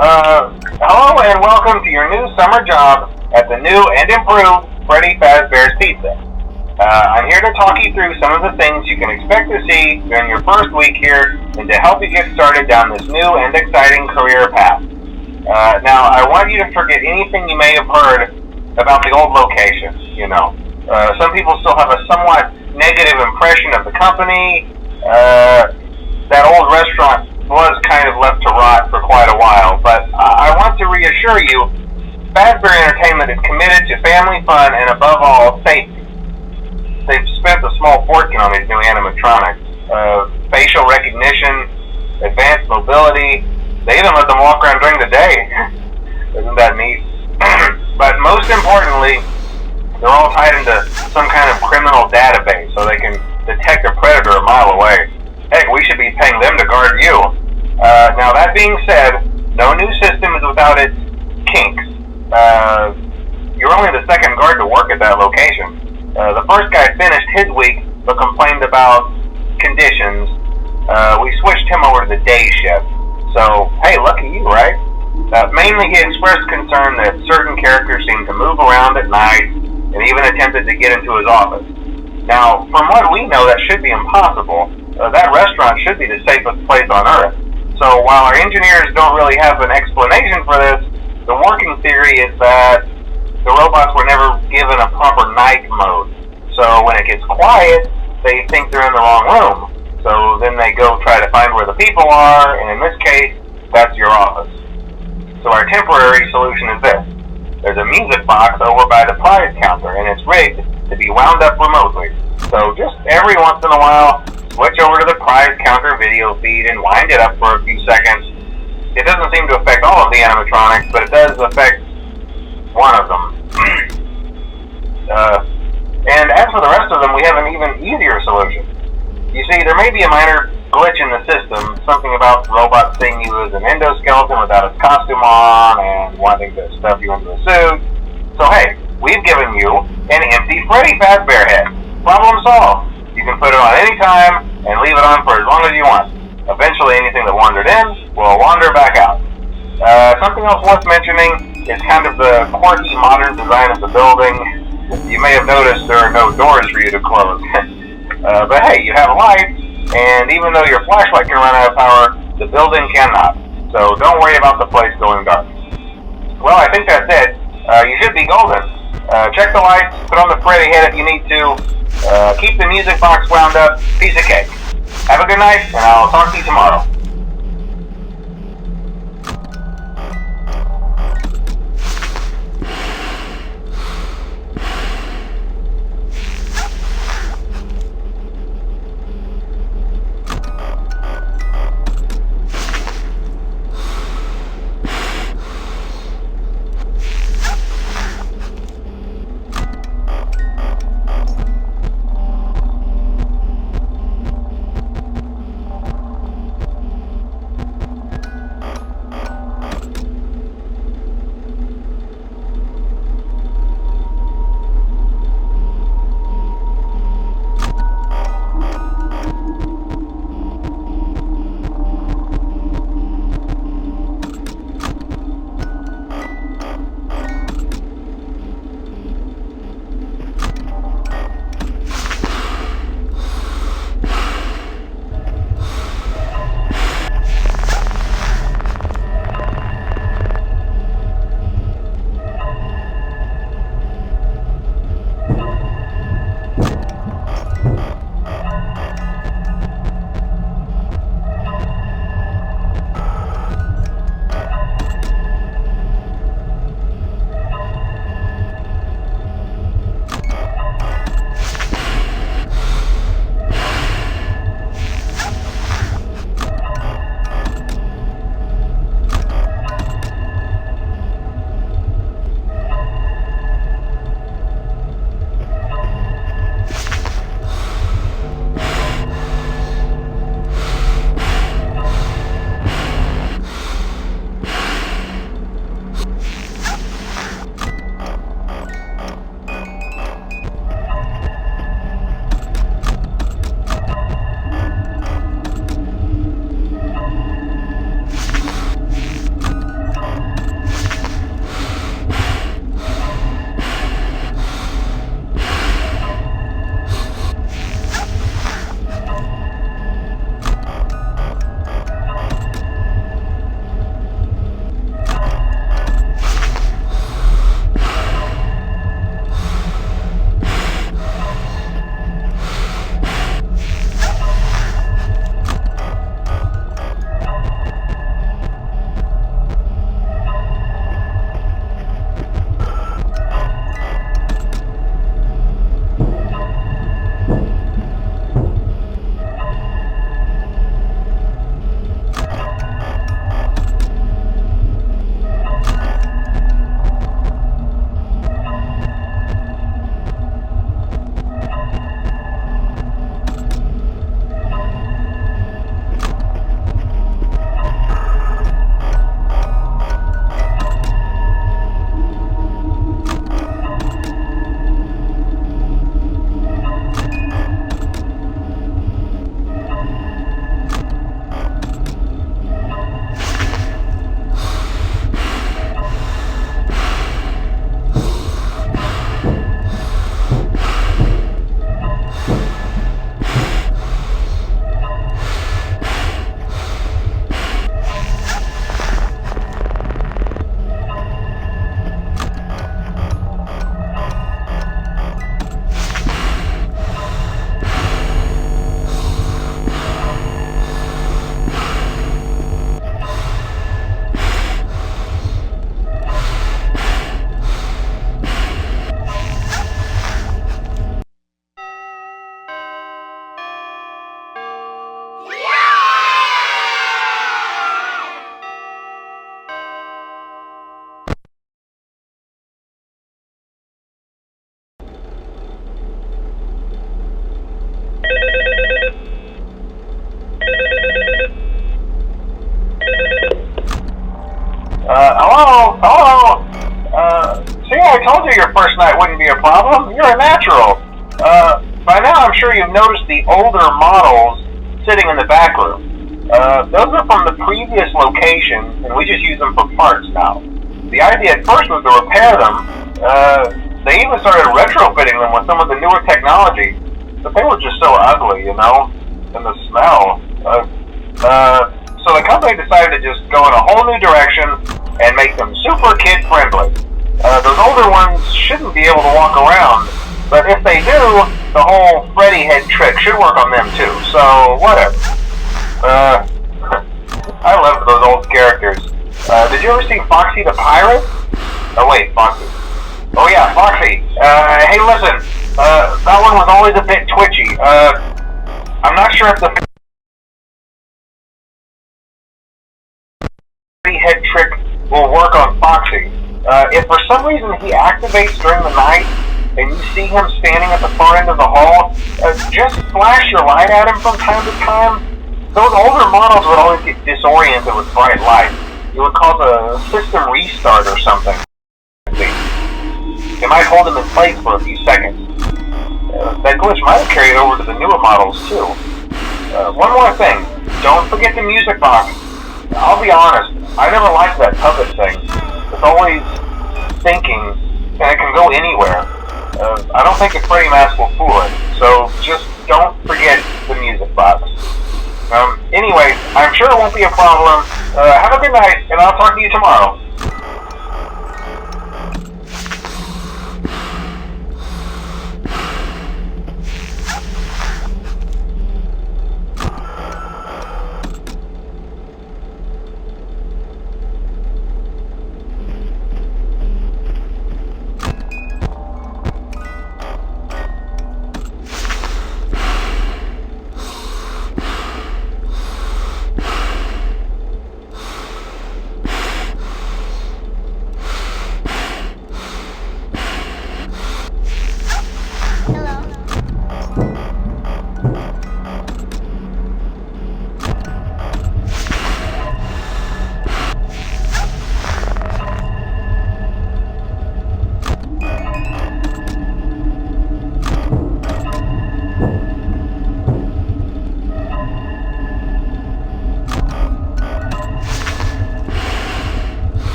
Hello and welcome to your new summer job at the new and improved Freddy Fazbear's Pizza. I'm here to talk you through some of the things you can expect to see during your first week here and to help you get started down this new and exciting career path. Now, I want you to forget anything you may have heard about the old location, some people still have a somewhat negative impression of the company. That old restaurant was kind of left to rot for quite a while, but I want to reassure you, Fazbear Entertainment is committed to family fun and above all, safety. They've spent a small fortune on these new animatronics. Facial recognition, advanced mobility, they even let them walk around during the day. Isn't that neat? But most importantly, they're all tied into some kind of criminal database so they can detect a predator a mile away. Heck, we should be paying them to guard you. Now that being said, no new system is without its kinks. You're only the second guard to work at that location. The first guy finished his week but complained about conditions. We switched him over to the day shift. So, hey, lucky you, right? Mainly he expressed concern that certain characters seemed to move around at night and even attempted to get into his office. Now, from what we know, that should be impossible. That restaurant should be the safest place on Earth. So while our engineers don't really have an explanation for this, the working theory is that the robots were never given a proper night mode. So when it gets quiet, they think they're in the wrong room. So then they go try to find where the people are, and in this case, that's your office. So our temporary solution is this. There's a music box over by the prize counter, and it's rigged to be wound up remotely. So just every once in a while, switch over to the prize counter video feed and wind it up for a few seconds. It doesn't seem to affect all of the animatronics, but it does affect one of them. And as for the rest of them, we have an even easier solution. You see, there may be a minor glitch in the system, something about the robot seeing you as an endoskeleton without its costume on and wanting to stuff you into a suit. So hey, we've given you an empty Freddy Fazbear head. Problem solved. You can put it on any time and leave it on for as long as you want. Eventually anything that wandered in will wander back out. Something else worth mentioning is kind of the quirky modern design of the building. You may have noticed there are no doors for you to close. But hey, you have lights, and even though your flashlight can run out of power, the building cannot. So don't worry about the place going dark. Well, I think that's it. You should be golden. Check the lights, put on the Freddy head if you need to. Keep the music box wound up. Piece of cake. Have a good night, and I'll talk to you tomorrow. Hello? Hello? See, I told you your first night wouldn't be a problem. You're a natural. By now I'm sure you've noticed the older models sitting in the back room. Those are from the previous location, and we just use them for parts now. The idea at first was to repair them. They even started retrofitting them with some of the newer technology, but they were just so ugly, you know, and the smell. So the company decided to just go in a whole new direction and make them super kid-friendly. Those older ones shouldn't be able to walk around, but if they do, the whole Freddy head trick should work on them too, so whatever. I loved those old characters. Did you ever see Foxy the Pirate? Oh wait, Foxy. Oh yeah, Foxy. Hey listen, that one was always a bit twitchy. I'm not sure if the head trick will work on Foxy. If for some reason he activates during the night and you see him standing at the far end of the hall, just flash your light at him from time to time. Those older models would always get disoriented with bright light. It would cause a system restart or something. It might hold him in place for a few seconds. That glitch might have carried over to the newer models too. One more thing, don't forget the music box. I'll be honest, I never liked that puppet thing. It's always thinking, and it can go anywhere. I don't think a Freddy mask will fool it, so just don't forget the music box. Anyway, I'm sure it won't be a problem. Have a good night, and I'll talk to you tomorrow.